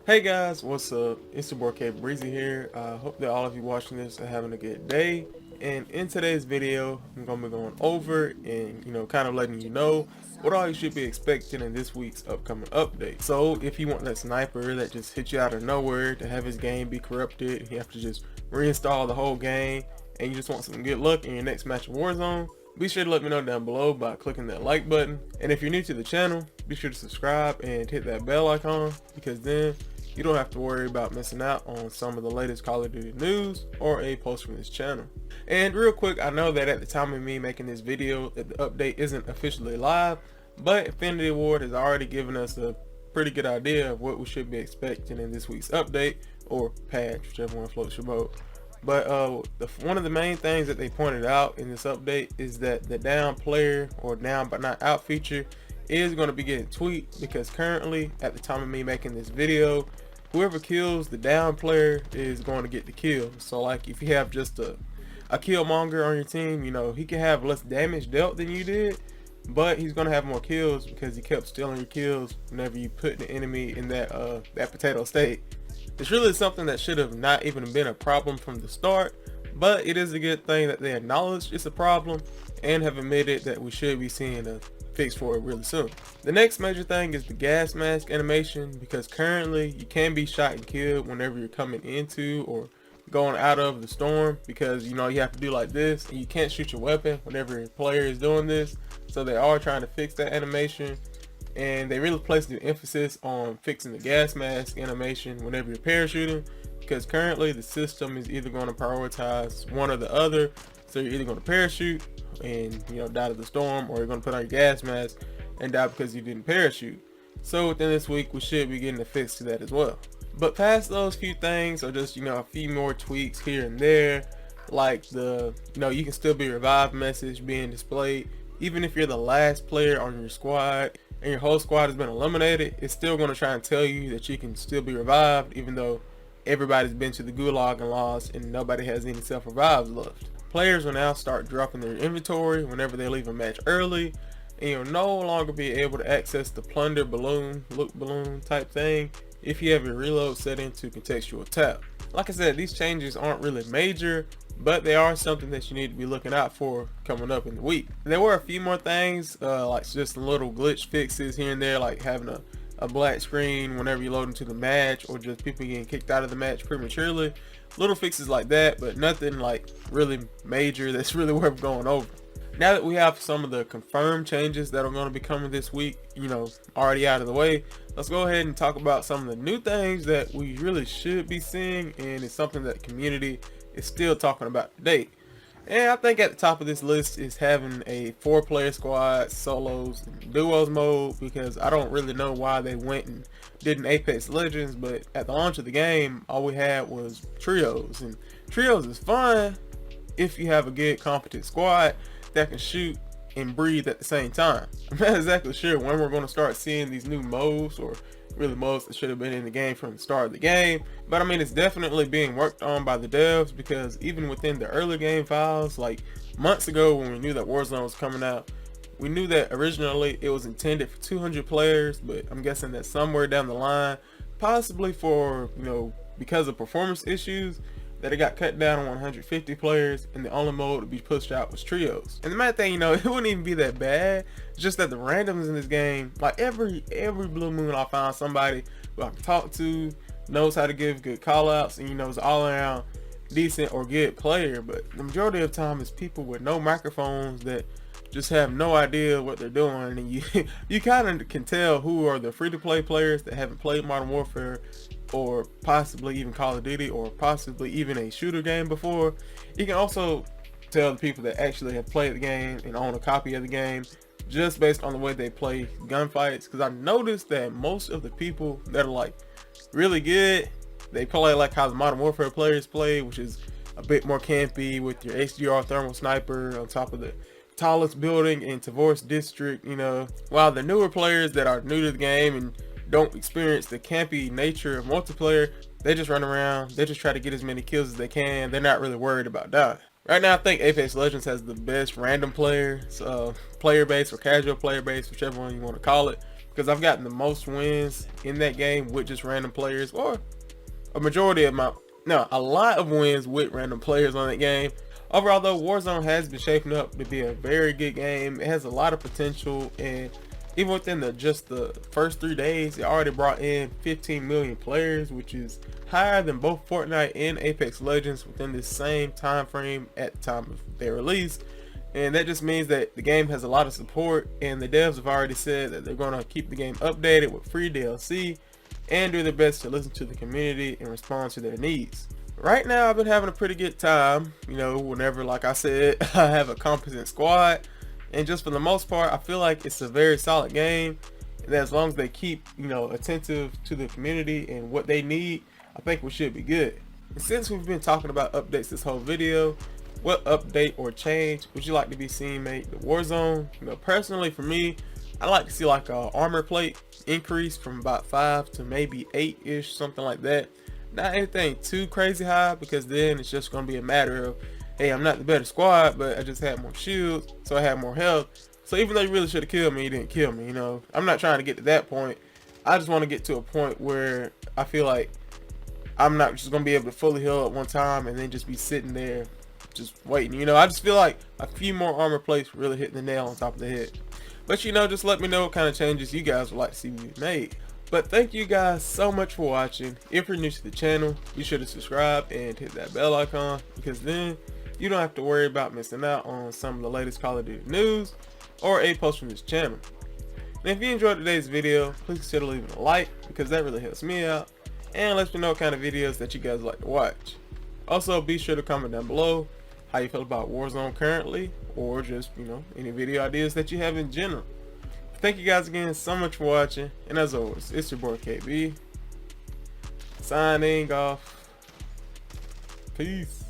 Hey guys, what's up? It's your boy K Breezy here. Hope that all of you watching this are having a good day. And in today's video, I'm gonna be going over and kind of letting you know what all you should be expecting in this week's upcoming update. So if you want that sniper that just hits you out of nowhere to have his game be corrupted, you have to just reinstall the whole game, and you just want some good luck in your next match of Warzone, be sure to let me know down below by clicking that like button. And if you're new to the channel, be sure to subscribe and hit that bell icon, because then you don't have to worry about missing out on some of the latest Call of Duty news or a post from this channel. And real quick, I know that at the time of me making this video that the update isn't officially live, but Infinity Ward has already given us a pretty good idea of what we should be expecting in this week's update, or patch, whichever one floats your boat. But one of the main things that they pointed out in this update is that the down player or down but not out feature is going to be getting tweaked, because currently at the time of me making this video, whoever kills the down player is going to get the kill. So like if you have just a killmonger on your team, he can have less damage dealt than you did, but he's going to have more kills because he kept stealing your kills whenever you put the enemy in that potato state. It's really something that should have not even been a problem from the start, but it is a good thing that they acknowledged it's a problem and have admitted that we should be seeing a fix for it really soon. The next major thing is the gas mask animation, because currently you can be shot and killed whenever you're coming into or going out of the storm, because you have to do like this and you can't shoot your weapon whenever your player is doing this. So they are trying to fix that animation, and they really place the emphasis on fixing the gas mask animation whenever you're parachuting, because currently the system is either going to prioritize one or the other. So you're either going to parachute and die to the storm, or you're going to put on your gas mask and die because you didn't parachute. So within this week we should be getting a fix to that as well. But past those few things are just a few more tweaks here and there, like the you can still be revived message being displayed even if you're the last player on your squad and your whole squad has been eliminated. It's still going to try and tell you that you can still be revived, even though everybody's been to the gulag and lost and nobody has any self-revives left. Players will now start dropping their inventory whenever they leave a match early, and you'll no longer be able to access the plunder balloon, loot balloon type thing if you have your reload set into contextual tap. Like I said, these changes aren't really major, but they are something that you need to be looking out for coming up in the week. There were a few more things, like just little glitch fixes here and there, like having a black screen whenever you load into the match, or just people getting kicked out of the match prematurely. Little fixes like that, but nothing like really major that's really worth going over. Now that we have some of the confirmed changes that are going to be coming this week, already out of the way, let's go ahead and talk about some of the new things that we really should be seeing, and it's something that the community is still talking about today. And I think at the top of this list is having a 4-player squad, solos, and duos mode, because I don't really know why they went and did an Apex Legends, but at the launch of the game, all we had was trios. And trios is fun if you have a good, competent squad that can shoot and breathe at the same time. I'm not exactly sure when we're going to start seeing these new modes, or really modes that should have been in the game from the start of the game, but I mean, it's definitely being worked on by the devs, because even within the early game files, like months ago when we knew that Warzone was coming out, we knew that originally it was intended for 200 players, but I'm guessing that somewhere down the line, possibly for because of performance issues, that it got cut down to 150 players, and the only mode to be pushed out was trios. And the main thing, it wouldn't even be that bad. It's just that the randoms in this game, like every blue moon, I found somebody who I can talk to, knows how to give good call outs, and is all around decent or good player. But the majority of the time is people with no microphones that just have no idea what they're doing, and you kind of can tell who are the free-to-play players that haven't played Modern Warfare, or possibly even Call of Duty, or possibly even a shooter game before. You can also tell the people that actually have played the game and own a copy of the game just based on the way they play gunfights, because I noticed that most of the people that are like really good, they play like how the Modern Warfare players play, which is a bit more campy with your HDR thermal sniper on top of the tallest building in Tavoris district, while the newer players that are new to the game and don't experience the campy nature of multiplayer, they just run around, they just try to get as many kills as they can. They're not really worried about dying. Right now I think Apex Legends has the best random player base, or casual player base, whichever one you want to call it. because I've gotten the most wins in that game with just random players, or a majority of a lot of wins with random players on that game. Overall though, Warzone has been shaping up to be a very good game. It has a lot of potential, and even within just the first 3 days, it already brought in 15 million players, which is higher than both Fortnite and Apex Legends within this same time frame at the time of their release. And that just means that the game has a lot of support, and the devs have already said that they're going to keep the game updated with free DLC and do their best to listen to the community and respond to their needs. Right now, I've been having a pretty good time, you know, whenever, like I said, I have a competent squad. And just for the most part, I feel like it's a very solid game. And as long as they keep, you know, attentive to the community and what they need, I think we should be good. And since we've been talking about updates this whole video, what update or change would you like to be seen made to Warzone? You know, personally for me, I like to see like a armor plate increase from about 5 to maybe 8-ish, something like that. Not anything too crazy high, because then it's just going to be a matter of, hey, I'm not the better squad, but I just had more shields, so I had more health. So even though you really should have killed me, you didn't kill me, you know. I'm not trying to get to that point. I just want to get to a point where I feel like I'm not just going to be able to fully heal at one time and then just be sitting there just waiting. You know, I just feel like a few more armor plates really hitting the nail on top of the head. But you know, just let me know what kind of changes you guys would like to see me made. But thank you guys so much for watching. If you're new to the channel, be sure to subscribe and hit that bell icon, because then you don't have to worry about missing out on some of the latest Call of Duty news or a post from this channel. And if you enjoyed today's video, please consider leaving a like, because that really helps me out and lets me know what kind of videos that you guys like to watch. Also, be sure to comment down below how you feel about Warzone currently, or just, you know, any video ideas that you have in general. Thank you guys again so much for watching, and as always, it's your boy KB, signing off. Peace.